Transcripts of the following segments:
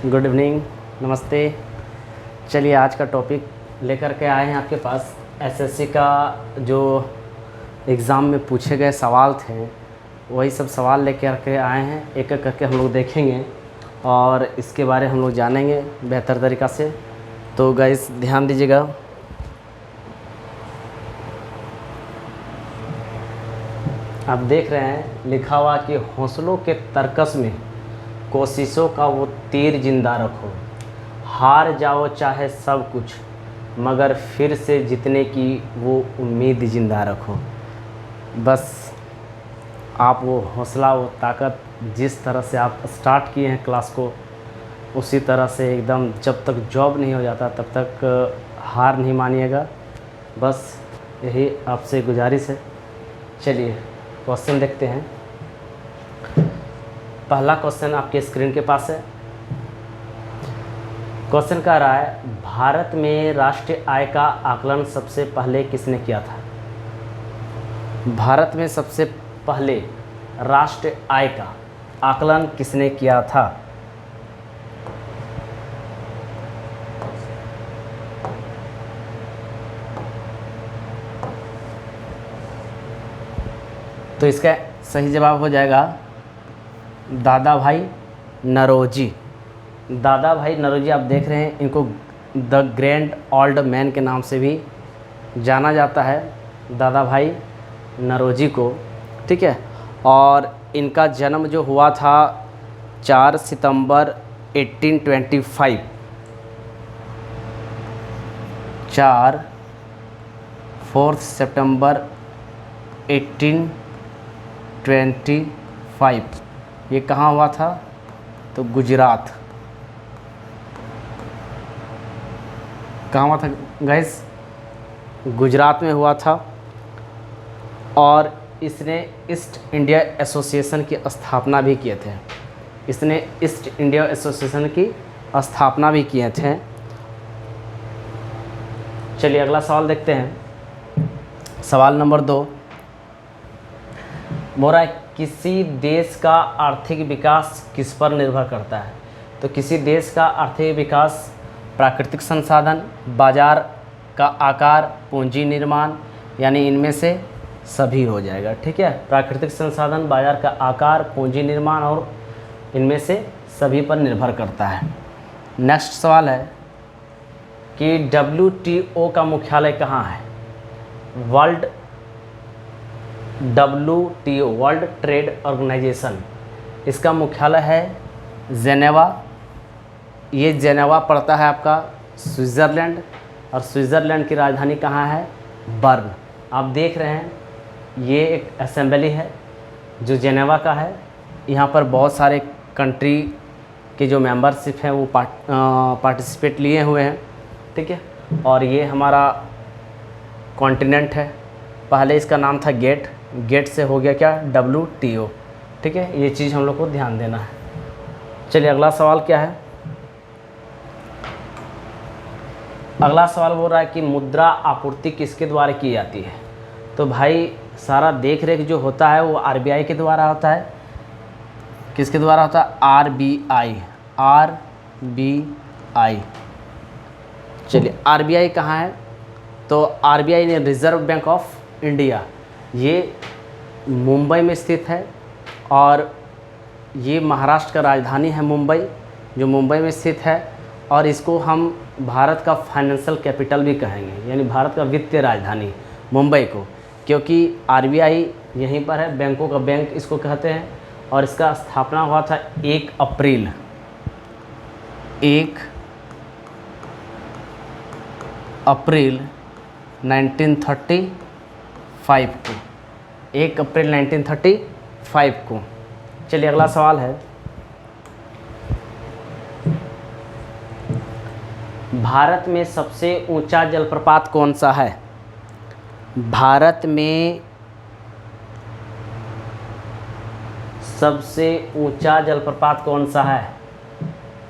Good evening, नमस्ते। चलिए आज का टॉपिक लेकर के आए हैं आपके पास। एसएससी का जो एग्ज़ाम में पूछे गए सवाल थे वही सब सवाल लेकर के आए हैं। एक एक करके हम लोग देखेंगे और इसके बारे हम लोग जानेंगे बेहतर तरीक़ा से। तो गाइस ध्यान दीजिएगा। आप देख रहे हैं लिखा हुआ कि हौसलों के तरकस में कोशिशों का वो तीर जिंदा रखो, हार जाओ चाहे सब कुछ मगर फिर से जीतने की वो उम्मीद ज़िंदा रखो। बस आप वो हौसला, वो ताकत जिस तरह से आप स्टार्ट किए हैं क्लास को, उसी तरह से एकदम जब तक जॉब नहीं हो जाता तब तक हार नहीं मानिएगा। बस यही आपसे गुजारिश है। चलिए क्वेश्चन देखते हैं। पहला क्वेश्चन आपके स्क्रीन के पास है। क्वेश्चन कह रहा है, भारत में राष्ट्रीय आय का आकलन सबसे पहले किसने किया था? भारत में सबसे पहले राष्ट्रीय आय का आकलन किसने किया था? तो इसका सही जवाब हो जाएगा दादा भाई नौरोजी। दादा भाई नौरोजी आप देख रहे हैं, इनको द ग्रैंड ओल्ड मैन के नाम से भी जाना जाता है, दादा भाई नौरोजी को। ठीक है। और इनका जन्म जो हुआ था 4 सितंबर 1825, 4 सितंबर 1825। ये कहाँ हुआ था? तो गुजरात। कहाँ हुआ था गाइस? गुजरात में हुआ था। और इसने ईस्ट इंडिया एसोसिएशन की स्थापना भी किए थे। इसने ईस्ट इंडिया एसोसिएशन की स्थापना भी किए थे। चलिए अगला सवाल देखते हैं। सवाल नंबर 2 बोल रहा है, किसी देश का आर्थिक विकास किस पर निर्भर करता है? तो किसी देश का आर्थिक विकास प्राकृतिक संसाधन, बाजार का आकार, पूंजी निर्माण, यानी इनमें से सभी हो जाएगा। ठीक है। प्राकृतिक संसाधन, बाजार का आकार, पूंजी निर्माण और इनमें से सभी पर निर्भर करता है। नेक्स्ट सवाल है कि WTO का मुख्यालय कहाँ है? WTO वर्ल्ड ट्रेड ऑर्गेनाइजेशन, इसका मुख्यालय है जेनेवा। ये जेनेवा पड़ता है आपका स्विट्ज़रलैंड, और स्विट्ज़रलैंड की राजधानी कहाँ है? बर्न। आप देख रहे हैं ये एक असेंबली है जो जेनेवा का है। यहाँ पर बहुत सारे कंट्री के जो मेंबरशिप हैं वो पार्टिसिपेट लिए हुए हैं। ठीक है। और ये हमारा कॉन्टिनेंट है। पहले इसका नाम था गेट से हो गया क्या? WTO। ठीक है। ये चीज़ हम लोग को ध्यान देना है। चलिए अगला सवाल क्या है? अगला सवाल बोल रहा है कि मुद्रा आपूर्ति किसके द्वारा की जाती है? तो भाई सारा देख रेख जो होता है वो RBI के द्वारा होता है। किसके द्वारा होता है? RBI। चलिए RBI कहाँ है? तो RBI ने रिज़र्व बैंक ऑफ इंडिया, ये मुंबई में स्थित है। और ये महाराष्ट्र का राजधानी है मुंबई, जो मुंबई में स्थित है। और इसको हम भारत का फाइनेंशियल कैपिटल भी कहेंगे, यानी भारत का वित्तीय राजधानी मुंबई को, क्योंकि RBI यहीं पर है, बैंकों का बैंक इसको कहते हैं। और इसका स्थापना हुआ था 1 अप्रैल 1935 को, 1 अप्रैल 1935 को। चलिए अगला सवाल है, भारत में सबसे ऊंचा जलप्रपात कौन सा है? भारत में सबसे ऊंचा जलप्रपात कौन सा है?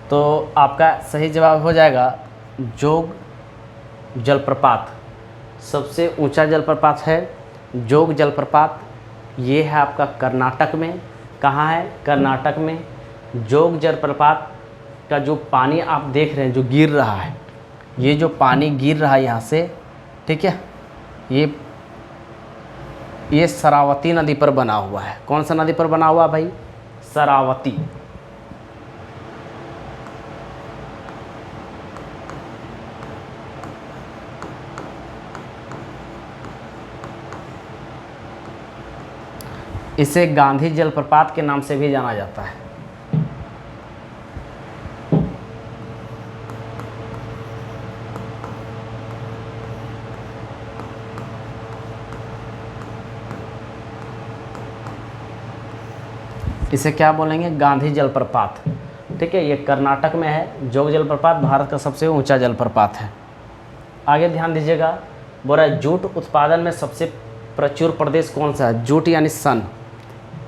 तो आपका सही जवाब हो जाएगा जोग जलप्रपात। सबसे ऊंचा जलप्रपात है जोग जलप्रपात। ये है आपका कर्नाटक में। कहाँ है? कर्नाटक में। जोग जलप्रपात का जो पानी आप देख रहे हैं जो गिर रहा है, ये जो पानी गिर रहा है यहाँ से, ठीक है, ये शरावती नदी पर बना हुआ है। कौन सा नदी पर बना हुआ भाई? शरावती। इसे गांधी जलप्रपात के नाम से भी जाना जाता है। इसे क्या बोलेंगे? गांधी जलप्रपात। ठीक है, ये कर्नाटक में है। जोग जलप्रपात भारत का सबसे ऊंचा जलप्रपात है। आगे ध्यान दीजिएगा, बोल रहा है जूट उत्पादन में सबसे प्रचुर प्रदेश कौन सा है? जूट यानी सन।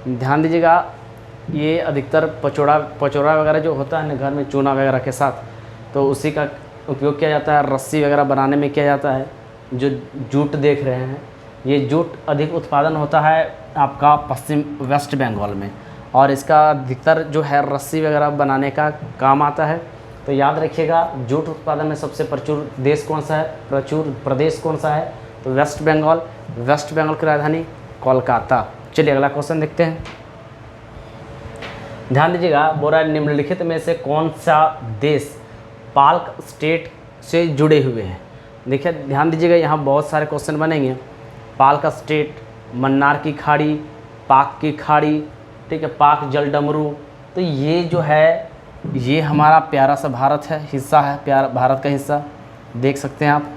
ध्यान दीजिएगा, ये अधिकतर पचौड़ा वगैरह जो होता है ना घर में चूना वगैरह के साथ, तो उसी का उपयोग किया जाता है। रस्सी वगैरह बनाने में किया जाता है। जो जूट देख रहे हैं, ये जूट अधिक उत्पादन होता है आपका पश्चिम वेस्ट बंगाल में, और इसका अधिकतर जो है रस्सी वगैरह बनाने का काम आता है। तो याद रखिएगा, जूट उत्पादन में सबसे प्रचुर देश कौन सा है? प्रचुर प्रदेश कौन सा है? तो वेस्ट बंगाल। वेस्ट बंगाल की राजधानी कोलकाता। चलिए अगला क्वेश्चन देखते हैं। ध्यान दीजिएगा, बोल रहा है निम्नलिखित में से कौन सा देश पाक स्टेट से जुड़े हुए हैं? देखिए ध्यान दीजिएगा, यहाँ बहुत सारे क्वेश्चन बनेंगे। पाक स्टेट, मन्नार की खाड़ी, पाक की खाड़ी, ठीक है, पाक जलडमरू। तो ये जो है ये हमारा प्यारा सा भारत है, हिस्सा है, प्यारा भारत का हिस्सा देख सकते हैं आप,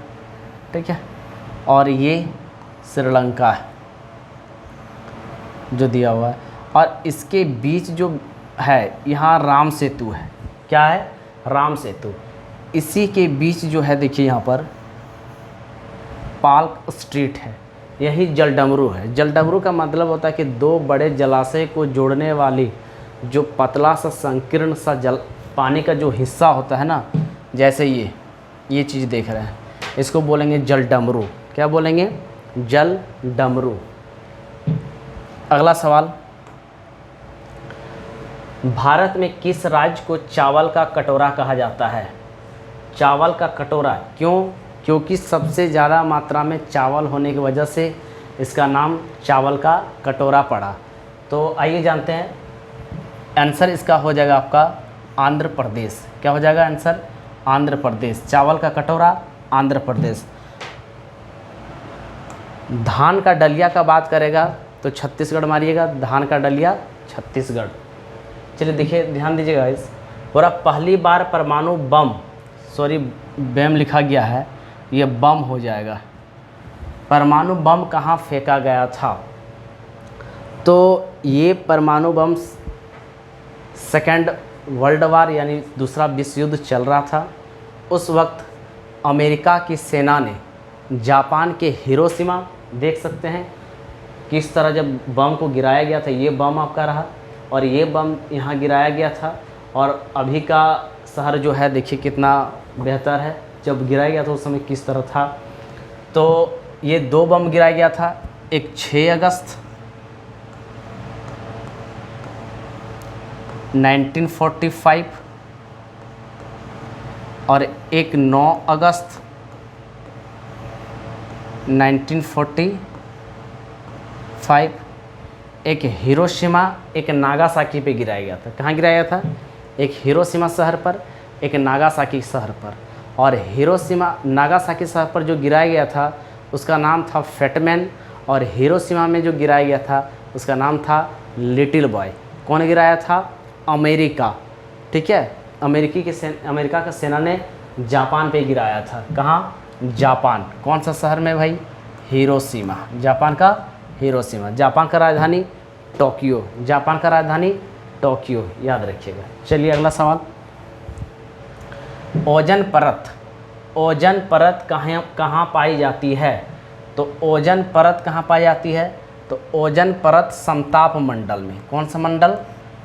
ठीक है। और ये श्रीलंका है जो दिया हुआ है, और इसके बीच जो है यहाँ राम सेतु है। क्या है? राम सेतु। इसी के बीच जो है देखिए यहाँ पर पाल्क स्ट्रीट है, यही जलडमरू है। जलडमरू का मतलब होता है कि दो बड़े जलाशय को जोड़ने वाली जो पतला सा संकीर्ण सा जल पानी का जो हिस्सा होता है ना, जैसे ये चीज़ देख रहे हैं, इसको बोलेंगे जलडमरू। क्या बोलेंगे? जलडमरू। अगला सवाल, भारत में किस राज्य को चावल का कटोरा कहा जाता है? चावल का कटोरा क्यों? क्योंकि सबसे ज़्यादा मात्रा में चावल होने की वजह से इसका नाम चावल का कटोरा पड़ा। तो आइए जानते हैं, आंसर इसका हो जाएगा आपका आंध्र प्रदेश। क्या हो जाएगा आंसर? आंध्र प्रदेश। चावल का कटोरा आंध्र प्रदेश। धान का डलिया का बात करेगा तो छत्तीसगढ़ मारिएगा, धान का डलिया छत्तीसगढ़। चलिए देखिए, ध्यान दीजिएगा इस पूरा पहली बार परमाणु बम, सॉरी बैम लिखा गया है, ये बम हो जाएगा। परमाणु बम कहाँ फेंका गया था? तो ये परमाणु बम सेकेंड वर्ल्ड वार यानी दूसरा विश्व युद्ध चल रहा था। उस वक्त अमेरिका की सेना ने जापान के हिरोशिमा, देख सकते हैं किस तरह जब बम को गिराया गया था, ये बम आपका रहा और ये बम यहाँ गिराया गया था। और अभी का शहर जो है देखिए कितना बेहतर है, जब गिराया गया था उस समय किस तरह था। तो ये दो बम गिराया गया था, एक 6 अगस्त 1945 और एक 9 अगस्त 1945। एक हिरोशिमा एक नागासाकी पे गिराया गया था। कहाँ गिराया था? एक हिरोशिमा शहर पर, एक नागासाकी शहर पर। और हिरोशिमा नागासाकी शहर पर जो गिराया गया था उसका नाम था फेटमैन, और हिरोशिमा में जो गिराया गया था उसका नाम था लिटिल बॉय। कौन गिराया था? अमेरिका, ठीक है। अमेरिका का सेना ने जापान पे गिराया था। कहाँ? जापान। कौन सा शहर में भाई? हिरोशिमा। जापान का हिरोशिमा। जापान का राजधानी टोक्यो। जापान का राजधानी टोक्यो, याद रखिएगा। चलिए अगला सवाल, ओजोन परत। ओजोन परत कहाँ पाई जाती है? तो ओजोन परत कहाँ पाई जाती है? तो ओजोन परत समताप मंडल में। कौन सा मंडल?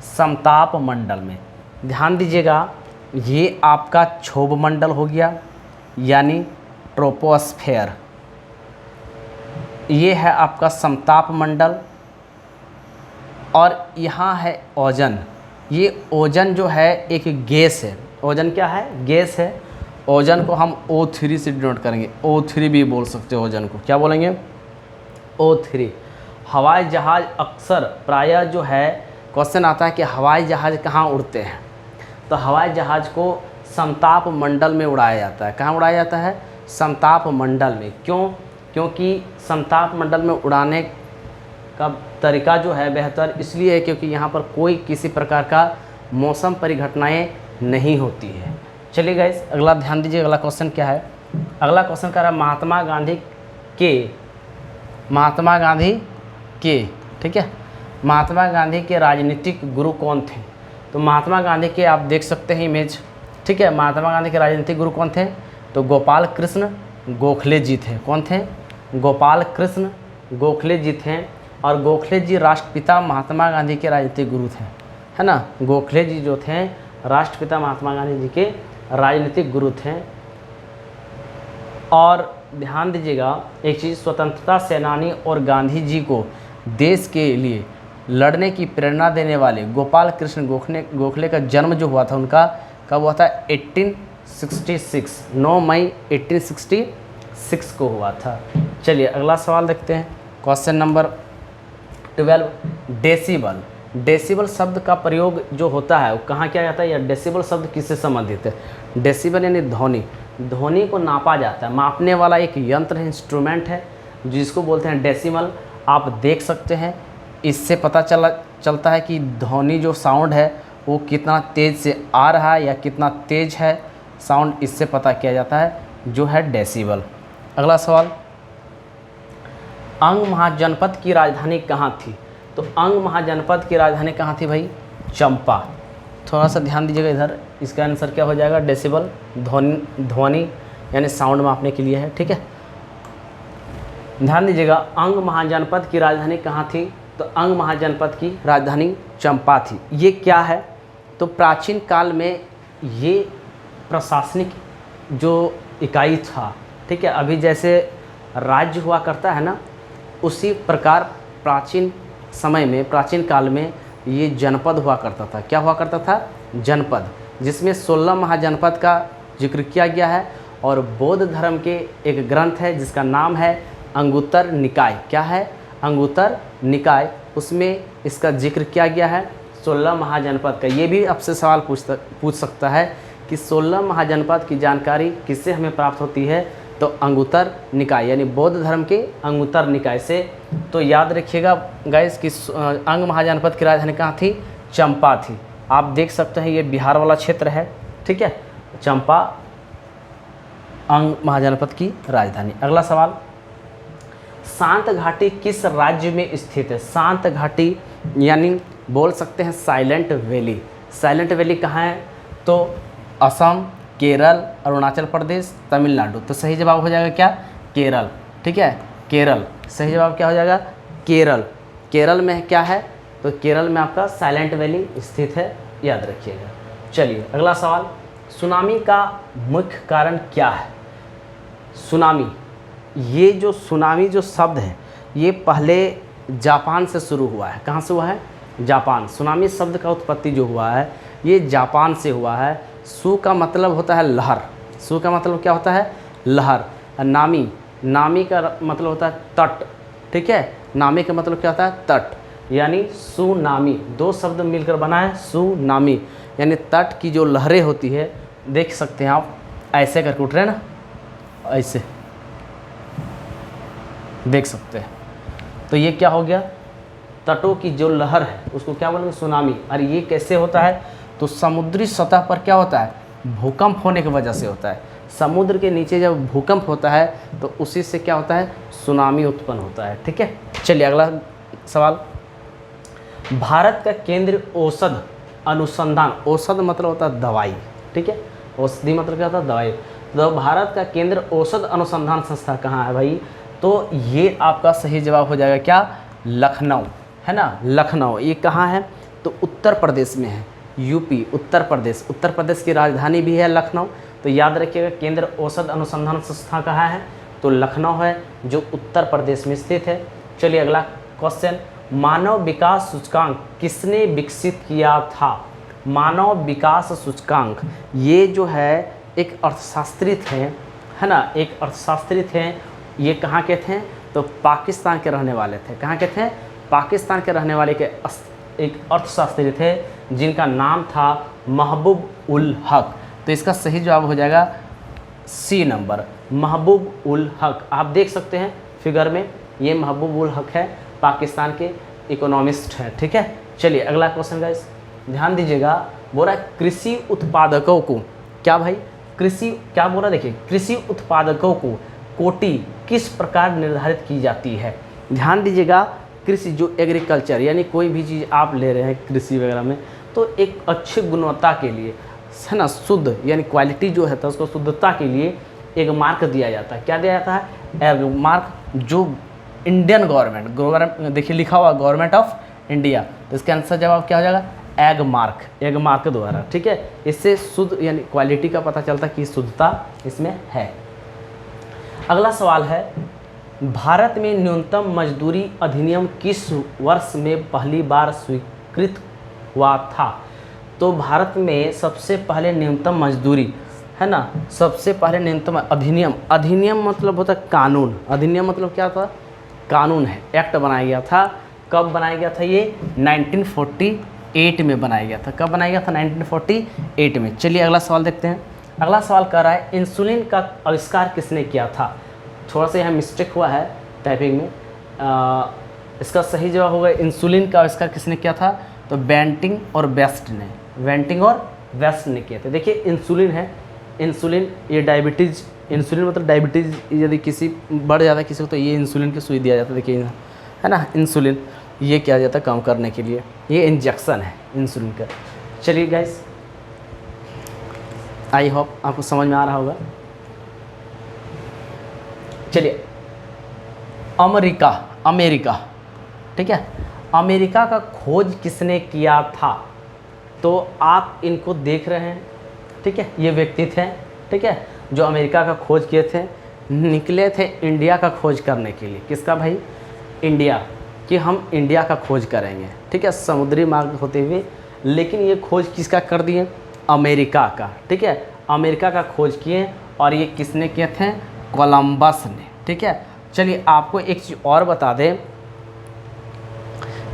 समताप मंडल में। ध्यान दीजिएगा, ये आपका क्षोभ मंडल हो गया यानी ट्रोपोस्फेयर। ये है आपका समताप मंडल, और यहाँ है ओजोन। ये ओजोन जो है एक गैस है, ओजोन क्या है? गैस है। ओजोन को हम O3 से डिनोट करेंगे। O3 भी बोल सकते हो ओजोन को, क्या बोलेंगे? O3। हवाई जहाज़ अक्सर प्रायः जो है क्वेश्चन आता है कि हवाई जहाज़ कहाँ उड़ते हैं, तो हवाई जहाज़ को समताप मंडल में उड़ाया जाता है। कहाँ उड़ाया जाता है? समताप मंडल में। क्यों? क्योंकि समताप मंडल में उड़ाने का तरीका जो है बेहतर इसलिए है क्योंकि यहाँ पर कोई किसी प्रकार का मौसम परिघटनाएं नहीं होती है। चलिए गाइस, अगला ध्यान दीजिए, अगला क्वेश्चन क्या है? अगला क्वेश्चन कह रहा है महात्मा गांधी के, ठीक है, महात्मा गांधी के राजनीतिक गुरु कौन थे? तो महात्मा गांधी के आप देख सकते हैं इमेज, ठीक है। महात्मा गांधी के राजनीतिक गुरु कौन थे? तो गोपाल कृष्ण गोखले जी थे। कौन थे? गोपाल कृष्ण गोखले जी थे। और गोखले जी राष्ट्रपिता महात्मा गांधी के राजनीतिक गुरु थे, है ना। गोखले जी जो थे राष्ट्रपिता महात्मा गांधी जी के राजनीतिक गुरु थे। और ध्यान दीजिएगा एक चीज़, स्वतंत्रता सेनानी और गांधी जी को देश के लिए लड़ने की प्रेरणा देने वाले गोपाल कृष्ण गोखले का जन्म जो हुआ था उनका कब हुआ था? 1866, 9 मई 1866 को हुआ था। चलिए अगला सवाल देखते हैं, क्वेश्चन नंबर 12। डेसिबल। डेसिबल शब्द का प्रयोग जो होता है वो कहाँ किया जाता है, या डेसिबल शब्द किससे संबंधित है? डेसिबल यानी ध्वनि। ध्वनि को नापा जाता है, मापने वाला एक यंत्र है, इंस्ट्रूमेंट है, जिसको बोलते हैं डेसिबल। आप देख सकते हैं, इससे पता चलता है कि ध्वनि जो साउंड है वो कितना तेज़ से आ रहा है या कितना तेज़ है साउंड, इससे पता किया जाता है, जो है डेसिबल। अगला सवाल, अंग महाजनपद की राजधानी कहाँ थी? तो अंग महाजनपद की राजधानी कहाँ थी भाई? चंपा। थोड़ा सा ध्यान दीजिएगा इधर, इसका आंसर क्या हो जाएगा? डेसिबल, ध्वनि यानी साउंड मापने के लिए है, ठीक है। ध्यान दीजिएगा, अंग महाजनपद की राजधानी कहाँ थी? तो अंग महाजनपद की राजधानी चंपा थी। ये क्या है? तो प्राचीन काल में ये प्रशासनिक जो इकाई था, ठीक है, अभी जैसे राज्य हुआ करता है ना, उसी प्रकार प्राचीन समय में, प्राचीन काल में ये जनपद हुआ करता था। क्या हुआ करता था? जनपद, जिसमें 16 महाजनपद का जिक्र किया गया है। और बौद्ध धर्म के एक ग्रंथ है जिसका नाम है अंगुत्तर निकाय। क्या है? अंगुत्तर निकाय, उसमें इसका जिक्र किया गया है 16 महाजनपद का। ये भी आपसे सवाल पूछ सकता है कि 16 महाजनपद की जानकारी किससे हमें प्राप्त होती है? तो अंगुत्तर निकाय यानी बौद्ध धर्म के अंगुत्तर निकाय से। तो याद रखिएगा गाइस कि अंग महाजनपद की राजधानी कहाँ थी? चंपा थी। आप देख सकते हैं ये बिहार वाला क्षेत्र है, ठीक है। चंपा अंग महाजनपद की राजधानी। अगला सवाल, शांत घाटी किस राज्य में स्थित है? शांत घाटी यानी बोल सकते हैं साइलेंट वैली। साइलेंट वैली कहाँ है? तो असम, केरल, अरुणाचल प्रदेश, तमिलनाडु। तो सही जवाब हो जाएगा क्या? केरल, ठीक है, केरल। सही जवाब क्या हो जाएगा? केरल। केरल में क्या है? तो केरल में आपका साइलेंट वैली स्थित है, याद रखिएगा। चलिए अगला सवाल, सुनामी का मुख्य कारण क्या है? सुनामी, ये जो सुनामी जो शब्द है ये पहले जापान से शुरू हुआ है। कहाँ से हुआ है? जापान। सुनामी शब्द का उत्पत्ति जो हुआ है ये जापान से हुआ है। सु का मतलब होता है लहर। सु का मतलब क्या होता है? लहर। नामी, नामी का मतलब होता है तट, ठीक है। नामी का मतलब क्या होता है? तट, यानी सुनामी। दो शब्द मिलकर बना है सुनामी, यानी तट की जो लहरें होती है। देख सकते हैं आप, ऐसे करके उठ रहे हैं ना, ऐसे देख सकते हैं। तो ये क्या हो गया? तटों की जो लहर है उसको क्या बोलेंगे? सुनामी। और ये कैसे होता है? तो समुद्री सतह पर क्या होता है? भूकंप होने की वजह से होता है। समुद्र के नीचे जब भूकंप होता है तो उसी से क्या होता है? सुनामी उत्पन्न होता है, ठीक है। चलिए अगला सवाल, भारत का केंद्र औषध अनुसंधान, औषध मतलब होता है दवाई, ठीक है, औषधि मतलब क्या होता है? दवाई। तो भारत का केंद्र औषध अनुसंधान संस्था कहाँ है भाई? तो ये आपका सही जवाब हो जाएगा क्या? लखनऊ, है ना, लखनऊ। ये कहाँ है? तो उत्तर प्रदेश में है, यूपी, उत्तर प्रदेश। उत्तर प्रदेश की राजधानी भी है लखनऊ। तो याद रखिएगा केंद्र औषध अनुसंधान संस्था कहाँ है? तो लखनऊ है, जो उत्तर प्रदेश में स्थित है। चलिए अगला क्वेश्चन, मानव विकास सूचकांक किसने विकसित किया था? मानव विकास सूचकांक, ये जो है एक अर्थशास्त्री थे, है ना, एक अर्थशास्त्री थे। ये कहाँ के थे? तो पाकिस्तान के रहने वाले थे। कहाँ के थे? पाकिस्तान के रहने वाले के एक अर्थशास्त्री थे जिनका नाम था महबूब उल हक। तो इसका सही जवाब हो जाएगा सी नंबर, महबूब उल हक। आप देख सकते हैं फिगर में, ये महबूब उल हक है, पाकिस्तान के इकोनॉमिस्ट हैं। ठीक है, चलिए अगला क्वेश्चन गाइस ध्यान दीजिएगा। बोल रहा है कृषि उत्पादकों को, क्या भाई कृषि क्या बोल रहा है, देखिए कृषि उत्पादकों को कोटि किस प्रकार निर्धारित की जाती है। ध्यान दीजिएगा, कृषि जो एग्रीकल्चर यानी कोई भी चीज़ आप ले रहे हैं कृषि वगैरह में, तो एक अच्छी गुणवत्ता के लिए, है ना, शुद्ध यानी क्वालिटी जो है तो उसको शुद्धता के लिए एक मार्क दिया जाता है। क्या दिया जाता है? एग मार्क, जो इंडियन गवर्नमेंट देखिए लिखा हुआ गवर्नमेंट ऑफ इंडिया, तो इसका आंसर जवाब क्या हो जाएगा? एग मार्क द्वारा। ठीक है, इससे शुद्ध यानी क्वालिटी का पता चलता है कि शुद्धता इसमें है। अगला सवाल है, भारत में न्यूनतम मजदूरी अधिनियम किस वर्ष में पहली बार स्वीकृत हुआ था? तो भारत में सबसे पहले न्यूनतम मजदूरी, है ना, सबसे पहले न्यूनतम अधिनियम मतलब होता है कानून। अधिनियम मतलब क्या था? कानून है, एक्ट बनाया गया था। कब बनाया गया था? ये 1948 में बनाया गया था। कब बनाया गया था? 1948 में। चलिए अगला सवाल देखते हैं। अगला सवाल कर रहा है इंसुलिन का आविष्कार किसने किया था? थोड़ा सा यहाँ मिस्टेक हुआ है टाइपिंग में। इसका सही जवाब होगा इंसुलिन का आविष्कार किसने किया था? तो बेंटिंग और वेस्ट ने किए थे। देखिए इंसुलिन है, इंसुलिन ये डायबिटीज़, इंसुलिन मतलब डायबिटीज़ यदि किसी बढ़ जाता है किसी को, तो ये इंसुलिन की सुई दिया जाता है। देखिए, है ना, इंसुलिन ये किया जाता है कम करने के लिए, ये इंजेक्शन है इंसुलिन का। चलिए गाइस, आई होप आपको समझ में आ रहा होगा। चलिए अमेरिका, ठीक है, अमेरिका का खोज किसने किया था? तो आप इनको देख रहे हैं, ठीक है, ये व्यक्ति थे, ठीक है, जो अमेरिका का खोज किए थे, निकले थे इंडिया का खोज करने के लिए। किसका भाई? इंडिया, कि हम इंडिया का खोज करेंगे, ठीक है, समुद्री मार्ग होते हुए। लेकिन ये खोज किसका कर दिए? अमेरिका का, ठीक है, अमेरिका का खोज किए। और ये किसने किए थे? कोलंबस ने, ठीक है। चलिए आपको एक चीज़ और बता दें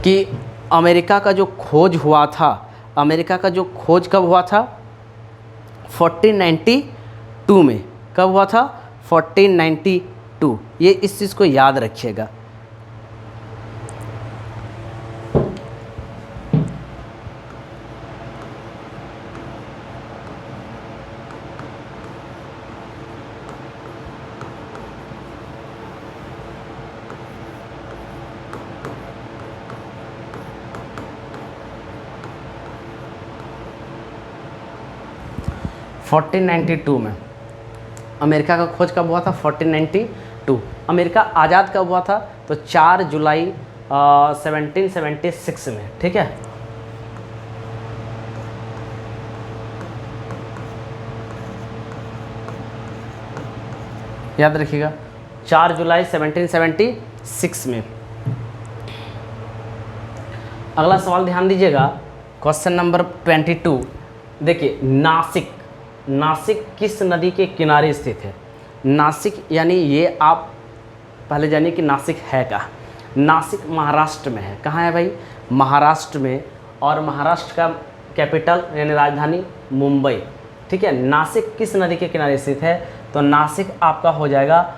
कि अमेरिका का जो खोज हुआ था, अमेरिका का जो खोज कब हुआ था? 1492 में। कब हुआ था? 1492। ये इस चीज़ को याद रखिएगा। फोर्टीन 1992 में अमेरिका का खोज कब हुआ था? 1492। अमेरिका आज़ाद कब हुआ था? तो 4 जुलाई 1776 में, ठीक है। याद रखिएगा 4 जुलाई 1776 में। अगला सवाल ध्यान दीजिएगा, क्वेश्चन नंबर 22। देखिए नासिक किस नदी के किनारे स्थित है? नासिक यानी ये आप पहले जानिए कि नासिक है कहाँ। नासिक महाराष्ट्र में है। कहाँ है भाई? महाराष्ट्र में। और महाराष्ट्र का कैपिटल यानी राजधानी मुंबई, ठीक है। नासिक किस नदी के किनारे स्थित है? तो नासिक आपका हो जाएगा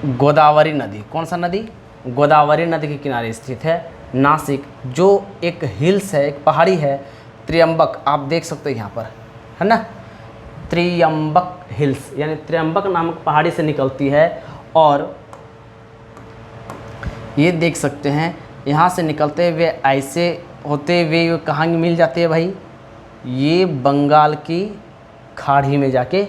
गोदावरी नदी। कौन सा नदी? गोदावरी नदी के किनारे स्थित है नासिक, जो एक हिल्स है, एक पहाड़ी है, त्र्यंबक, आप देख सकते हैं यहाँ पर, है ना, त्र्यंबक हिल्स यानी त्र्यंबक नामक पहाड़ी से निकलती है। और ये देख सकते हैं यहाँ से निकलते हुए ऐसे होते हुए कहाँ मिल जाती है भाई? ये बंगाल की खाड़ी में जाके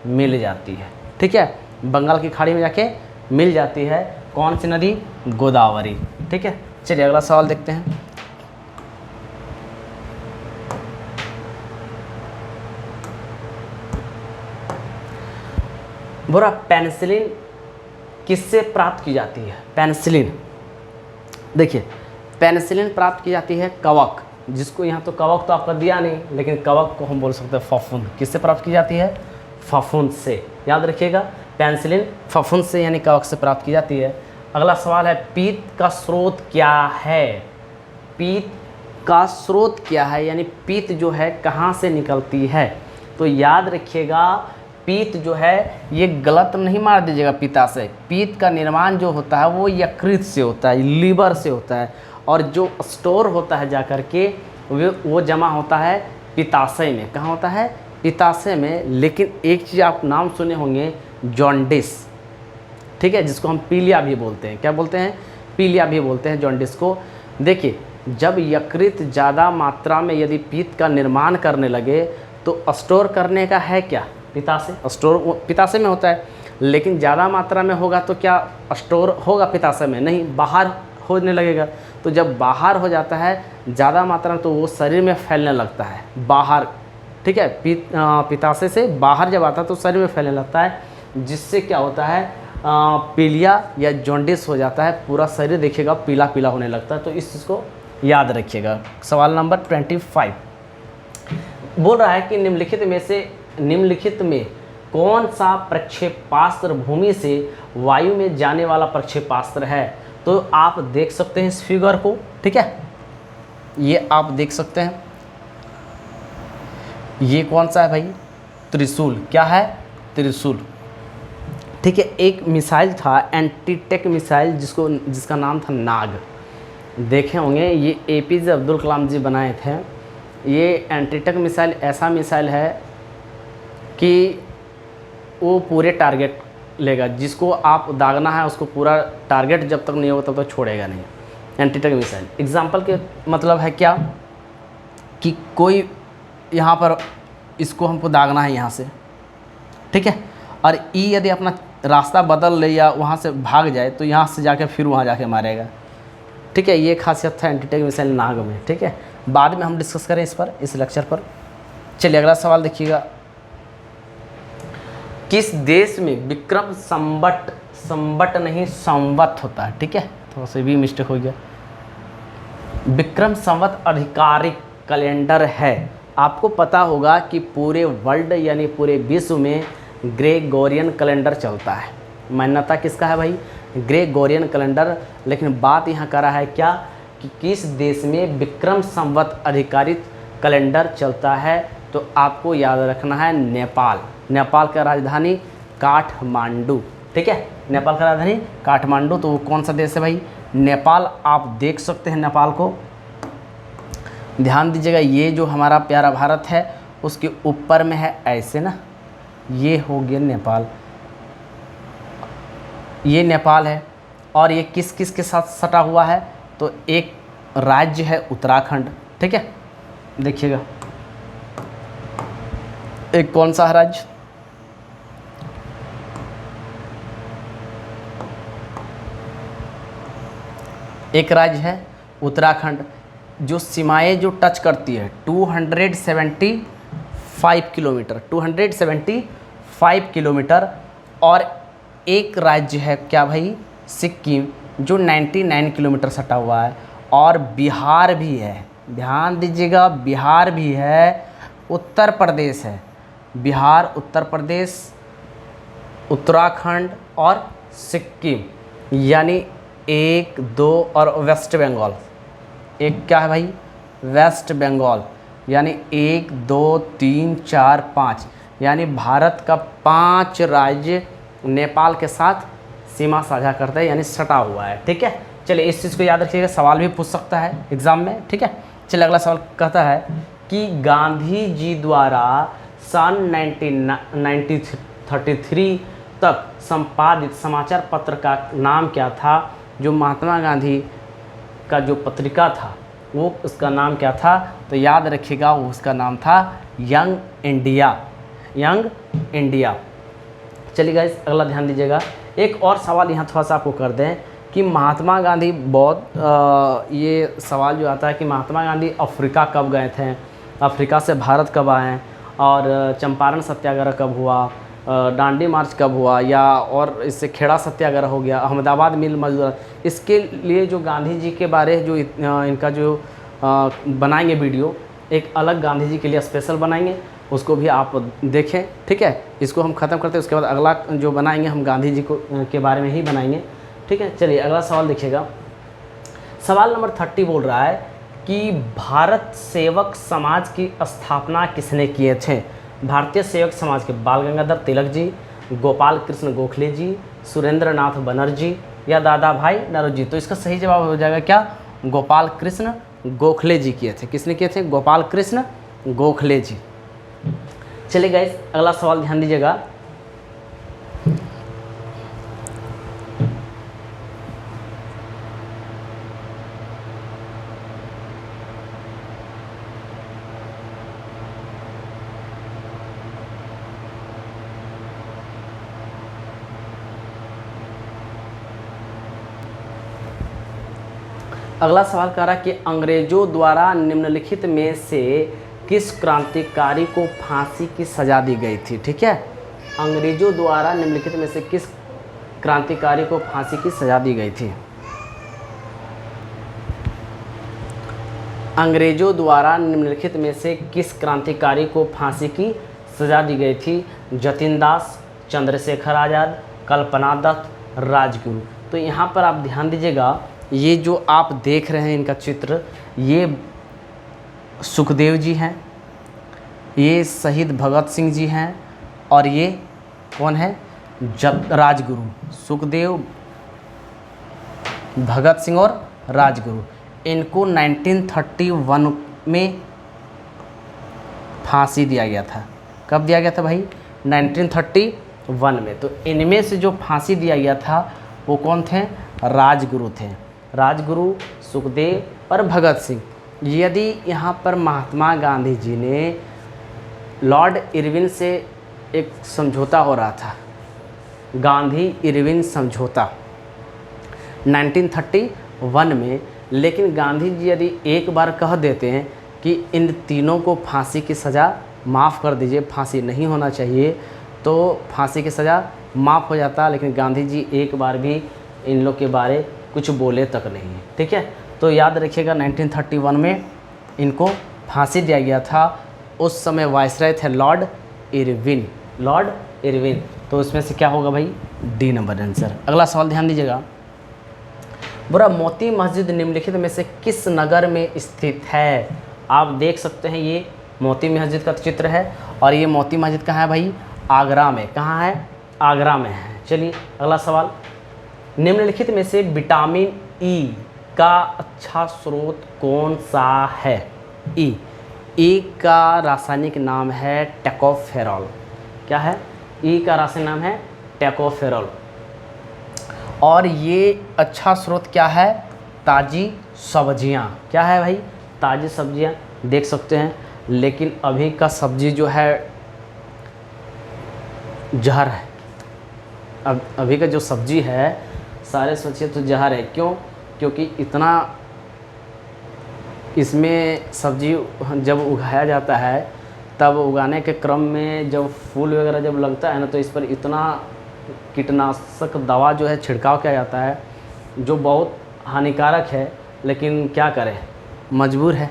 मिल जाती है, ठीक है, बंगाल की खाड़ी में जाके मिल जाती है। कौन सी नदी? गोदावरी, ठीक है। चलिए अगला सवाल देखते हैं। बोरा पेनिसिलिन किससे प्राप्त की जाती है? पेनिसिलिन, देखिए पेनिसिलिन प्राप्त की जाती है कवक, जिसको यहाँ तो कवक तो आपका दिया नहीं, लेकिन कवक को हम बोल सकते हैं फफूंद। किससे प्राप्त की जाती है? फफूंद से। याद रखिएगा, पेनिसिलिन फफूंद से यानी कवक से प्राप्त की जाती है। अगला सवाल है, पित्त का स्रोत क्या है? पित्त का स्रोत क्या है, यानी पित्त जो है कहाँ से निकलती है? तो याद रखिएगा, पित्त जो है ये गलत नहीं मार दीजिएगा पिता से। पित्त का निर्माण जो होता है वो यकृत से होता है, लीवर से होता है, और जो स्टोर होता है जाकर के वो जमा होता है पित्ताशय में। कहाँ होता है? पित्ताशय में। लेकिन एक चीज़ आप नाम सुने होंगे, जॉन्डिस, ठीक है, जिसको हम पीलिया भी बोलते हैं। क्या बोलते हैं? पीलिया भी बोलते हैं जॉन्डिस को। देखिए, जब यकृत ज़्यादा मात्रा में यदि पित्त का निर्माण करने लगे तो स्टोर करने का है क्या? पित्ताशय। स्टोर पित्ताशय में होता है, लेकिन ज़्यादा मात्रा में होगा तो क्या स्टोर होगा पित्ताशय में? नहीं, बाहर होने लगेगा। तो जब बाहर हो जाता है ज़्यादा मात्रा में तो वो शरीर में फैलने लगता है बाहर, ठीक है। पित्ताशय से बाहर जब आता है तो शरीर में फैलने लगता है, जिससे क्या होता है? पीलिया या जॉन्डिस हो जाता है। पूरा शरीर देखिएगा पीला पीला होने लगता है। तो इस चीज़ को याद रखिएगा। सवाल नंबर 25 बोल रहा है कि निम्नलिखित में कौन सा प्रक्षेपास्त्र भूमि से वायु में जाने वाला प्रक्षेपास्त्र है? तो आप देख सकते हैं इस फिगर को, ठीक है, ये आप देख सकते हैं। ये कौन सा है भाई? त्रिशूल। क्या है? त्रिशूल, ठीक है। एक मिसाइल था, एंटीटेक मिसाइल, जिसका नाम था नाग। देखे होंगे, ये APJ अब्दुल कलाम जी बनाए थे। ये एंटीटेक मिसाइल ऐसा मिसाइल है कि वो पूरे टारगेट लेगा, जिसको आप दागना है उसको पूरा टारगेट जब तक नहीं होगा तब तक छोड़ेगा नहीं। एंटीटेक मिसाइल एग्जाम्पल के मतलब है क्या कि कोई यहाँ पर इसको हमको दागना है यहाँ से, ठीक है, और यदि अपना रास्ता बदल ले या वहाँ से भाग जाए तो यहाँ से जाके फिर वहाँ जाके मारेगा, ठीक है। ये खासियत था एंटीटेक मिसाइल नाग में, ठीक है। बाद में हम डिस्कस करें इस लेक्चर पर। चलिए अगला सवाल देखिएगा, किस देश में विक्रम संवत नहीं संवत होता है? ठीक है, थोड़ा सा भी मिस्टेक हो गया। विक्रम संवत आधिकारिक कैलेंडर है। आपको पता होगा कि पूरे वर्ल्ड यानी पूरे विश्व में ग्रेगोरियन कैलेंडर चलता है। मान्यता किसका है भाई? Gregorian calendar. लेकिन बात यहाँ कर रहा है क्या कि किस देश में विक्रम संवत आधिकारिक कैलेंडर चलता है? तो आपको याद रखना है नेपाल। नेपाल का राजधानी काठमांडू, ठीक है, नेपाल का राजधानी काठमांडू। तो वो कौन सा देश है भाई? नेपाल। आप देख सकते हैं नेपाल को, ध्यान दीजिएगा। ये जो हमारा प्यारा भारत है उसके ऊपर में है ऐसे ना, ये हो गया नेपाल, ये नेपाल है। और ये किस किस के साथ सटा हुआ है? तो एक राज्य है उत्तराखंड, ठीक है, देखिएगा। एक कौन सा है राज्य? एक राज्य है उत्तराखंड, जो सीमाएं जो टच करती है 275 किलोमीटर, 275 किलोमीटर। और एक राज्य है क्या भाई? सिक्किम, जो 99 किलोमीटर सटा हुआ है। और बिहार भी है, ध्यान दीजिएगा, बिहार भी है, उत्तर प्रदेश है, बिहार, उत्तर प्रदेश, उत्तराखंड और सिक्किम, यानी 1, 2 और वेस्ट बंगाल। एक क्या है भाई? वेस्ट बंगाल, यानी 1, 2, 3, 4, 5, यानी भारत का 5 राज्य नेपाल के साथ सीमा साझा करता है, यानी सटा हुआ है, ठीक है। चलिए इस चीज़ को याद रखिएगा, सवाल भी पूछ सकता है एग्ज़ाम में, ठीक है। चलिए अगला सवाल कहता है कि गांधी जी द्वारा सन 1933 तक संपादित समाचार पत्र का नाम क्या था? जो महात्मा गांधी का जो पत्रिका था वो उसका नाम क्या था? तो याद रखिएगा, वो उसका नाम था यंग इंडिया, यंग इंडिया। चलिए गाइस अगला ध्यान दीजिएगा। एक और सवाल यहाँ थोड़ा सा आपको कर दें कि महात्मा गांधी ये सवाल जो आता है कि महात्मा गांधी अफ्रीका कब गए थे, अफ्रीका से भारत कब आए, और चंपारण सत्याग्रह कब हुआ, डांडी मार्च कब हुआ, या और इससे खेड़ा सत्याग्रह हो गया, अहमदाबाद मिल मजदूर। इसके लिए जो गांधी जी के बारे जो इनका जो बनाएंगे वीडियो, एक अलग गांधी जी के लिए स्पेशल बनाएंगे, उसको भी आप देखें। ठीक है, इसको हम ख़त्म करते हैं, उसके बाद अगला जो बनाएंगे हम गांधी जी को के बारे में ही बनाएंगे। ठीक है, चलिए अगला सवाल देखिएगा। सवाल नंबर 30 बोल रहा है कि भारत सेवक समाज की स्थापना किसने किए थे? भारतीय सेवक समाज के बाल गंगाधर तिलक जी, गोपाल कृष्ण गोखले जी, सुरेंद्र नाथ बनर्जी या दादा भाई नौरोजी। तो इसका सही जवाब हो जाएगा क्या? गोपाल कृष्ण गोखले जी किए थे। किसने किए थे? गोपाल कृष्ण गोखले जी। चलिए गाइस अगला सवाल ध्यान दीजिएगा। अगला सवाल कह रहा है कि अंग्रेजों द्वारा निम्नलिखित में से किस क्रांतिकारी को फांसी की सजा दी गई थी? ठीक है, अंग्रेजों द्वारा निम्नलिखित में से किस क्रांतिकारी को फांसी की सजा दी गई थी? अंग्रेजों द्वारा निम्नलिखित में से किस क्रांतिकारी को फांसी की सजा दी गई थी? जतिन दास, चंद्रशेखर आज़ाद, कल्पना दत्त, राजगुरु। तो यहाँ पर आप ध्यान दीजिएगा, ये जो आप देख रहे हैं इनका चित्र, ये सुखदेव जी हैं, ये शहीद भगत सिंह जी हैं, और ये कौन है? राजगुरु। सुखदेव, भगत सिंह और राजगुरु। इनको 1931 में फांसी दिया गया था। कब दिया गया था भाई? 1931 में। तो इनमें से जो फांसी दिया गया था वो कौन थे? राजगुरु थे। राजगुरु, सुखदेव और भगत सिंह। यदि यहाँ पर महात्मा गांधी जी ने लॉर्ड इरविन से एक समझौता हो रहा था, गांधी इरविन समझौता 1931 में, लेकिन गांधी जी यदि एक बार कह देते हैं कि इन तीनों को फांसी की सज़ा माफ़ कर दीजिए, फांसी नहीं होना चाहिए, तो फांसी की सज़ा माफ़ हो जाता। लेकिन गांधी जी एक बार भी इन लोग के बारे कुछ बोले तक नहीं। ठीक है, तो याद रखिएगा 1931 में इनको फांसी दिया गया था। उस समय वायसराय थे लॉर्ड इरविन। लॉर्ड इरविन, तो उसमें से क्या होगा भाई? D number answer. अगला सवाल ध्यान दीजिएगा। बुरा मोती मस्जिद निम्नलिखित में से किस नगर में स्थित है? आप देख सकते हैं ये मोती मस्जिद का चित्र है, और ये मोती मस्जिद कहाँ है भाई? आगरा में। कहाँ है? आगरा में है। चलिए अगला सवाल। निम्नलिखित में से विटामिन ई का अच्छा स्रोत कौन सा है? ई का रासायनिक नाम है टोकोफेरॉल। क्या है? ई का रासायनिक नाम है टोकोफेरॉल। और ये अच्छा स्रोत क्या है? ताज़ी सब्जियां। क्या है भाई? ताज़ी सब्जियां देख सकते हैं। लेकिन अभी का सब्जी जो है जहर है। अभी का जो सब्जी है सारे सोचिए तो जहर है। क्यों? क्योंकि इतना इसमें सब्जी जब उगाया जाता है, तब उगाने के क्रम में जब फूल वगैरह जब लगता है ना, तो इस पर इतना कीटनाशक दवा जो है छिड़काव किया जाता है, जो बहुत हानिकारक है। लेकिन क्या करें, मजबूर है,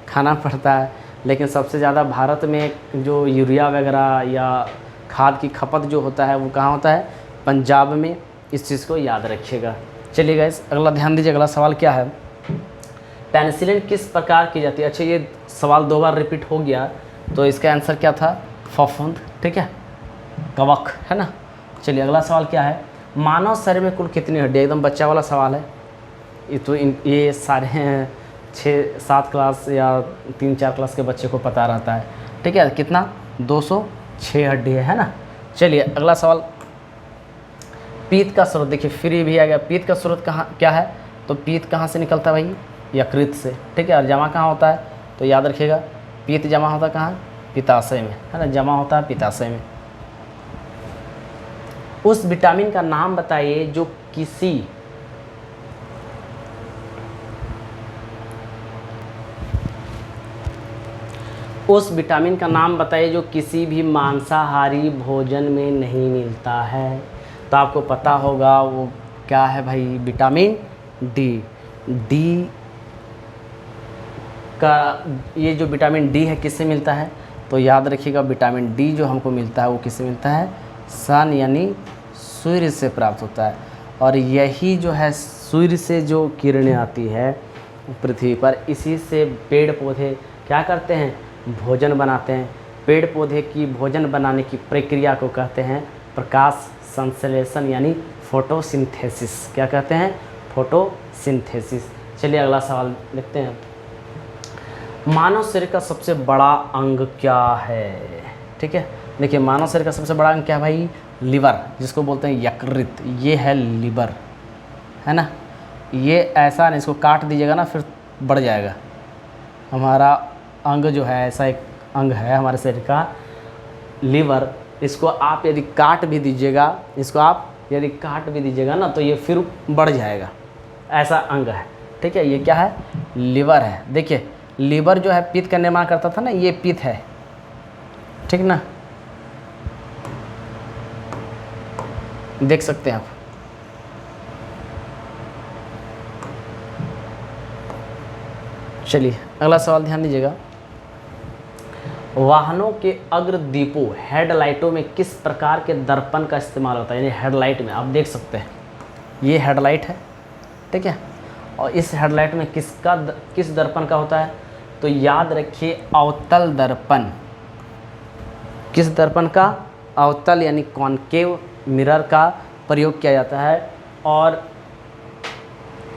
खाना पड़ता है। लेकिन सबसे ज़्यादा भारत में जो यूरिया वगैरह या खाद की खपत जो होता है वो कहाँ होता है? पंजाब में। इस चीज़ को याद रखिएगा। चलिए गाइस अगला ध्यान दीजिए। अगला सवाल क्या है? पेनिसिलिन किस प्रकार की जाती है? अच्छा, ये सवाल 2 बार रिपीट हो गया, तो इसका आंसर क्या था? फफूंद। ठीक है, कवक है ना। चलिए अगला सवाल क्या है? मानव शरीर में कुल कितनी हड्डियाँ? एकदम बच्चा वाला सवाल है ये तो। ये सारे 6-7 क्लास या 3-4 क्लास के बच्चे को पता रहता है। ठीक है, कितना? 206 हड्डी है ना। चलिए अगला सवाल। पीत का स्रोत, देखिए फ्री भी आ गया। पीत का स्रोत कहाँ क्या है? तो पीत कहाँ से निकलता है भाई? यकृत से। ठीक है, और जमा कहाँ होता है? तो याद रखिएगा, पीत जमा होता है कहाँ? पित्ताशय में, है ना। जमा होता है पित्ताशय में। उस विटामिन का नाम बताइए जो किसी उस विटामिन का नाम बताइए जो किसी भी मांसाहारी भोजन में नहीं मिलता है। तो आपको पता होगा वो क्या है भाई? Vitamin D. डी का ये जो विटामिन डी है किससे मिलता है? तो याद रखिएगा विटामिन डी जो हमको मिलता है वो किससे मिलता है? सन यानी सूर्य से प्राप्त होता है। और यही जो है सूर्य से जो किरणें आती है पृथ्वी पर, इसी से पेड़ पौधे क्या करते हैं? भोजन बनाते हैं। पेड़ पौधे की भोजन बनाने की प्रक्रिया को कहते हैं प्रकाश संश्लेषण यानी फोटोसिंथेसिस। क्या कहते हैं? फोटोसिंथेसिस। चलिए अगला सवाल देखते हैं। मानव शरीर का सबसे बड़ा अंग क्या है? ठीक है, देखिए मानव शरीर का सबसे बड़ा अंग क्या है भाई? लिवर, जिसको बोलते हैं यकृत। ये है लिवर, है ना। ये ऐसा नहीं, इसको काट दीजिएगा ना फिर बढ़ जाएगा। हमारा अंग जो है ऐसा एक अंग है हमारे शरीर का, लीवर। इसको आप यदि काट भी दीजिएगा, इसको आप यदि काट भी दीजिएगा ना तो ये फिर बढ़ जाएगा, ऐसा अंग है। ठीक है, ये क्या है? लीवर है। देखिए लीवर जो है पित्त का निर्माण करता था ना, ये पित्त है, ठीक ना, देख सकते हैं आप। चलिए अगला सवाल ध्यान दीजिएगा। वाहनों के अग्रदीपों हेडलाइटों में किस प्रकार के दर्पण का इस्तेमाल होता है? यानी हेडलाइट में आप देख सकते हैं, ये हेडलाइट है, ठीक है। और इस हेडलाइट में किस दर्पण का होता है? तो याद रखिए अवतल दर्पण। किस दर्पण का? अवतल यानी कॉनकेव मिरर का प्रयोग किया जाता है। और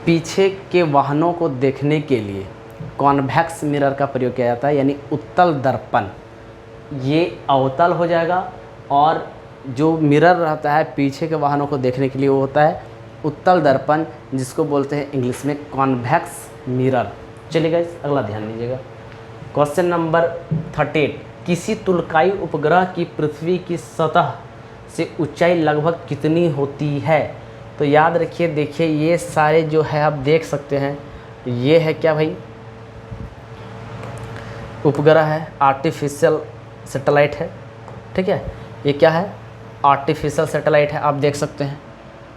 पीछे के वाहनों को देखने के लिए कॉन्वेक्स मिरर का प्रयोग किया जाता है, यानी उत्तल दर्पण। ये अवतल हो जाएगा और जो मिरर रहता है पीछे के वाहनों को देखने के लिए वो होता है उत्तल दर्पण, जिसको बोलते हैं इंग्लिश में कॉन्वेक्स मिरर। चलिए गाइस अगला ध्यान दीजिएगा। Question number 38। किसी तुलकाई उपग्रह की पृथ्वी की सतह से ऊंचाई लगभग कितनी होती है? तो याद रखिए, देखिए ये सारे जो है आप देख सकते हैं, ये है क्या भाई? उपग्रह है, आर्टिफिशियल सैटेलाइट है, ठीक है। ये क्या है? आर्टिफिशियल सैटेलाइट है, आप देख सकते हैं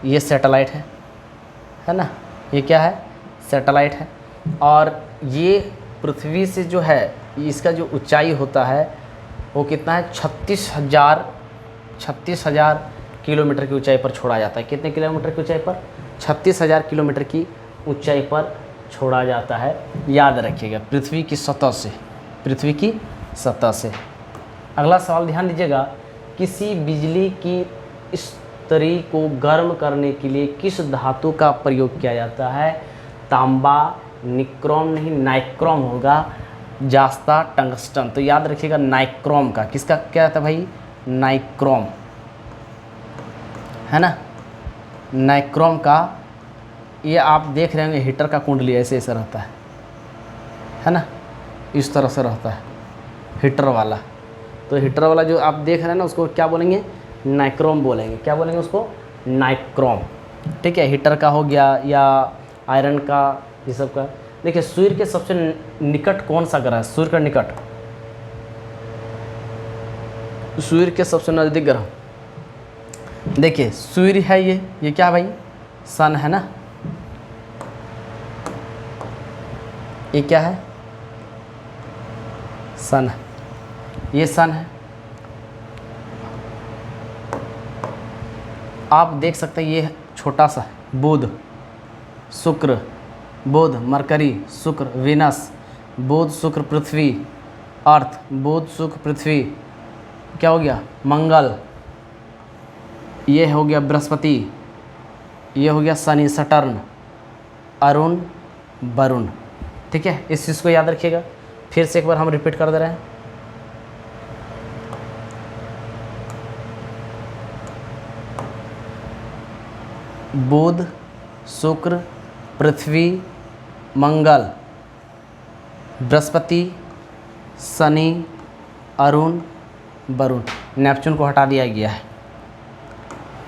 ये सैटेलाइट है ना। ये क्या है? सैटेलाइट है। और ये पृथ्वी से जो है इसका जो ऊंचाई होता है वो कितना है? 36,000 किलोमीटर की ऊंचाई पर छोड़ा जाता है। कितने किलोमीटर की ऊंचाई पर? 36,000 किलोमीटर की ऊंचाई पर छोड़ा जाता है। याद रखिएगा, पृथ्वी की सतह से, पृथ्वी की सतह से। अगला सवाल ध्यान दीजिएगा। किसी बिजली की इस्त्री को गर्म करने के लिए किस धातु का प्रयोग किया जाता है? तांबा, निक्रोम नहीं, नाइक्रोम होगा, जास्ता, टंगस्टन। तो याद रखिएगा नाइक्रोम का। किसका क्या था भाई? नाइक्रोम, है ना, नाइक्रोम का। ये आप देख रहे होंगे हीटर का कुंडली ऐसे ऐसे रहता है ना, इस तरह से रहता है हीटर वाला। तो हीटर वाला जो आप देख रहे हैं ना उसको क्या बोलेंगे? नाइक्रोम बोलेंगे। क्या बोलेंगे उसको? नाइक्रोम, ठीक है। हीटर का हो गया या आयरन का, ये सब का। देखिए सूर्य के सबसे निकट कौन सा ग्रह है? सूर्य का निकट, सूर्य के सबसे नज़दीक ग्रह, देखिए सूर्य है, ये क्या भाई? सन है ना। ये क्या है? सन है, ये सन है। आप देख सकते हैं ये छोटा सा बुध, शुक्र, बुध, मरकरी, शुक्र, वीनस, बुध, शुक्र, पृथ्वी, अर्थ, बुध, शुक्र, पृथ्वी, क्या हो गया? मंगल, ये हो गया बृहस्पति, ये हो गया शनि, सटर्न, अरुण, वरुण, ठीक है। इस चीज़ को याद रखिएगा। फिर से एक बार हम रिपीट कर दे रहे हैं। बुध, शुक्र, पृथ्वी, मंगल, बृहस्पति, शनि, अरुण, वरुण। नेपच्यून को हटा दिया गया है।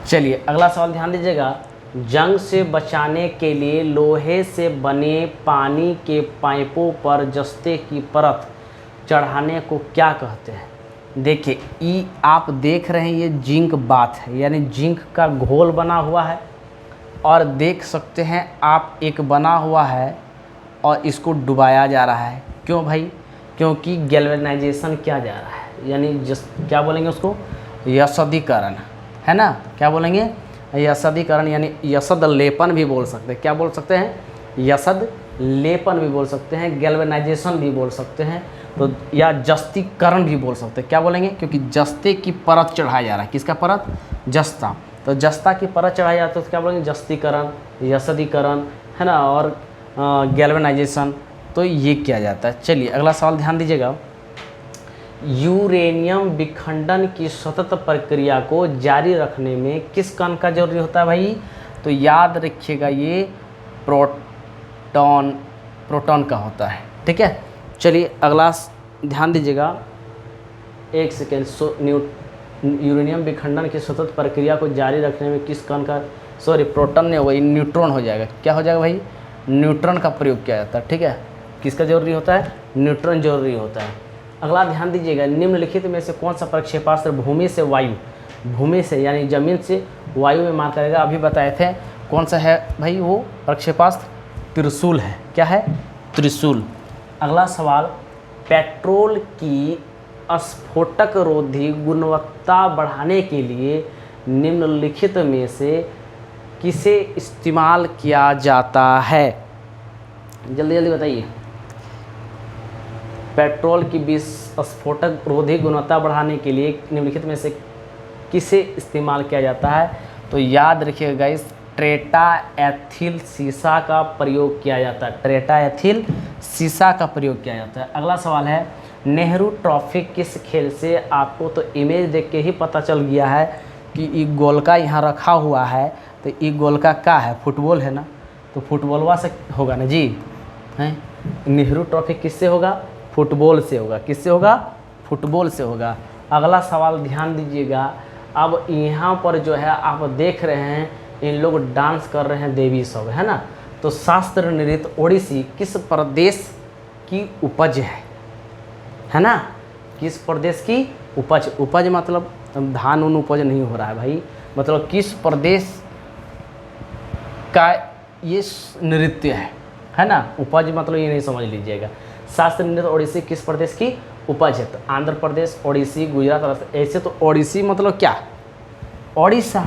चलिए अगला सवाल ध्यान दीजिएगा। जंग से बचाने के लिए लोहे से बने पानी के पाइपों पर जस्ते की परत चढ़ाने को क्या कहते हैं? देखिए ई आप देख रहे हैं ये जिंक बाथ है, यानी जिंक का घोल बना हुआ है। और देख सकते हैं आप एक बना हुआ है और इसको डुबाया जा रहा है। क्यों भाई? क्योंकि गैल्वेनाइजेशन किया जा रहा है, यानी क्या बोलेंगे उसको, यशदीकरण, है ना। क्या बोलेंगे? यशदीकरण, यानी यशद लेपन भी बोल सकते हैं। क्या बोल सकते हैं? यशद लेपन भी बोल सकते हैं, गैल्वेनाइजेशन भी बोल सकते हैं, तो या जस्तीकरण भी बोल सकते हैं। क्या बोलेंगे? क्योंकि जस्ते की परत चढ़ाया जा रहा है। किसका परत? जस्ता। तो जस्ता की परत चढ़ाई जाती है तो क्या बोलेंगे? जस्तीकरण, यशदीकरण, है ना, और गैल्वेनाइजेशन, तो ये किया जाता है। चलिए अगला सवाल ध्यान दीजिएगा। यूरेनियम विखंडन की सतत प्रक्रिया को जारी रखने में किस कण का जरूरी होता है भाई? तो याद रखिएगा, ये प्रोटॉन का होता है। ठीक है, चलिए अगला ध्यान दीजिएगा, एक सेकेंड। यूरेनियम विखंडन की सतत प्रक्रिया को जारी रखने में किस कण का, सॉरी प्रोटॉन नहीं होगा, न्यूट्रॉन हो जाएगा। क्या हो जाएगा भाई? न्यूट्रॉन का प्रयोग किया जाता है। ठीक है, किसका जरूरी होता है? न्यूट्रॉन जरूरी होता है। अगला ध्यान दीजिएगा, निम्नलिखित में से कौन सा प्रक्षेपास्त्र भूमि से वायु, भूमि से यानी जमीन से वायु में मार करेगा? अभी बताए थे कौन सा है भाई वो प्रक्षेपास्त्र? त्रिशूल है। क्या है? त्रिशूल। अगला सवाल, पेट्रोल की स्फोटक रोधी गुणवत्ता बढ़ाने के लिए निम्नलिखित में से किसे इस्तेमाल किया जाता है? जल्दी जल्दी बताइए। पेट्रोल की विस्फोटक रोधी गुणवत्ता बढ़ाने के लिए निम्नलिखित में से किसे इस्तेमाल किया जाता है? तो याद रखिएगा गाइस, ट्रेटा एथिल सीसा का प्रयोग किया जाता है। ट्रेटा एथिल सीसा का प्रयोग किया जाता है। अगला सवाल है, नेहरू ट्रॉफी किस खेल से? आपको तो इमेज देख के ही पता चल गया है कि ये गोलका यहाँ रखा हुआ है, तो ये गोलका क्या है? फुटबॉल है ना, तो फुटबॉलवा से होगा ना जी, हैं। नेहरू ट्रॉफी किससे होगा? फुटबॉल से होगा। किससे होगा? फुटबॉल से होगा। अगला सवाल ध्यान दीजिएगा, अब यहाँ पर जो है आप देख रहे हैं इन लोग डांस कर रहे हैं देवी सब, है ना। तो शास्त्र नृत्य ओडिसी किस प्रदेश की उपज है ना? किस प्रदेश की उपज? उपज मतलब धान उन उपज नहीं हो रहा है भाई, मतलब किस प्रदेश का ये नृत्य है ना। उपज मतलब ये नहीं समझ लीजिएगा। शास्त्र नृत्य ओडिसी किस प्रदेश की उपज है? तो आंध्र प्रदेश, ओडिसी, गुजरात। ऐसे तो ओडिसी मतलब क्या? ओडिशा,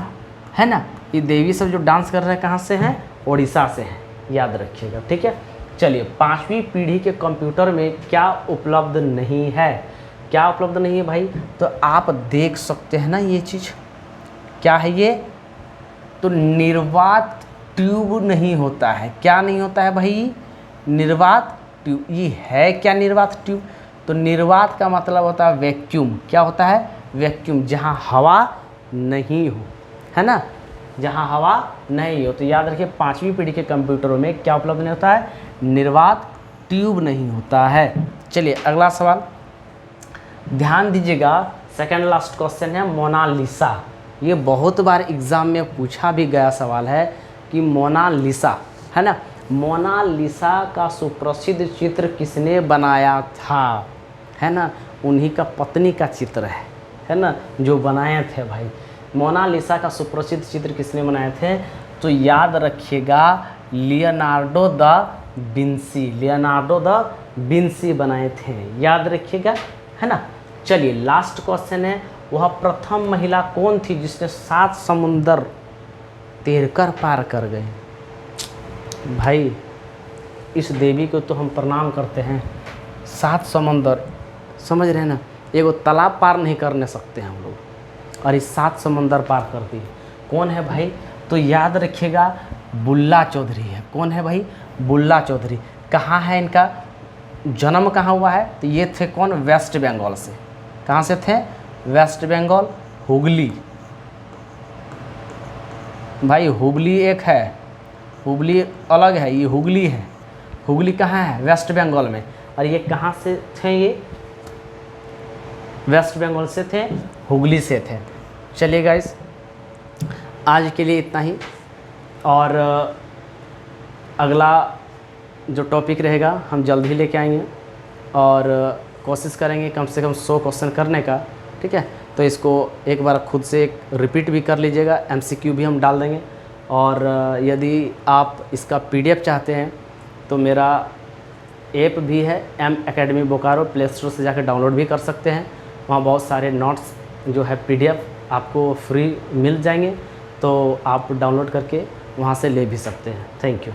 है ना। ये देवी सब जो डांस कर रहे हैं कहाँ से हैं? ओडिशा से हैं, याद रखिएगा। ठीक है, चलिए 5वीं पीढ़ी के कंप्यूटर में क्या उपलब्ध नहीं है? क्या उपलब्ध नहीं है भाई? तो आप देख सकते हैं ना, ये चीज़ क्या है ये? तो निर्वात ट्यूब नहीं होता है। क्या नहीं होता है भाई? निर्वात ट्यूब। ये है क्या निर्वात ट्यूब? तो निर्वात का मतलब होता है वैक्यूम। क्या होता है? वैक्यूम, जहाँ हवा नहीं हो, है ना, जहाँ हवा नहीं हो। तो याद रखिए 5वीं पीढ़ी के कंप्यूटरों में क्या उपलब्ध नहीं होता है? निर्वात ट्यूब नहीं होता है। चलिए अगला सवाल ध्यान दीजिएगा, सेकंड लास्ट क्वेश्चन है, मोनालिसा। ये बहुत बार एग्जाम में पूछा भी गया सवाल है कि मोनालिसा, है ना, मोनालिसा का सुप्रसिद्ध चित्र किसने बनाया था? है ना, उन्हीं का पत्नी का चित्र है ना, जो बनाए थे भाई। मोनालिसा का सुप्रसिद्ध चित्र किसने बनाए थे? तो याद रखिएगा, Leonardo da Vinci. Leonardo da Vinci बनाए थे, याद रखिएगा, है ना। चलिए लास्ट क्वेश्चन है, वह प्रथम महिला कौन थी जिसने 7 समुंदर तैरकर पार कर गए? भाई इस देवी को तो हम प्रणाम करते हैं। 7 समंदर, समझ रहे हैं ना, एगो तालाब पार नहीं करने सकते हम लोग, और इस 7 समंदर पार कर दिए। कौन है भाई? तो याद रखिएगा, बुल्ला चौधरी है। कौन है भाई? बुल्ला चौधरी। कहाँ है इनका जन्म, कहाँ हुआ है? तो ये थे कौन? वेस्ट बंगाल से। कहाँ से थे? वेस्ट बंगाल, हुगली। भाई हुगली एक है, हुगली अलग है, ये हुगली है। हुगली कहाँ है? वेस्ट बंगाल में। और ये कहाँ से थे? ये वेस्ट बंगाल से थे, हुगली से थे। चलिए गाइस, आज के लिए इतना ही, और अगला जो टॉपिक रहेगा हम जल्द ही लेके आएंगे, और कोशिश करेंगे कम से कम 100 क्वेश्चन करने का। ठीक है, तो इसको एक बार खुद से रिपीट भी कर लीजिएगा, MCQ भी हम डाल देंगे। और यदि आप इसका PDF चाहते हैं तो मेरा ऐप भी है M academy Bokaro, play store से जाकर डाउनलोड भी कर सकते हैं। वहाँ बहुत सारे नोट्स जो है PDF आपको फ्री मिल जाएंगे, तो आप डाउनलोड करके वहाँ से ले भी सकते हैं। Thank you.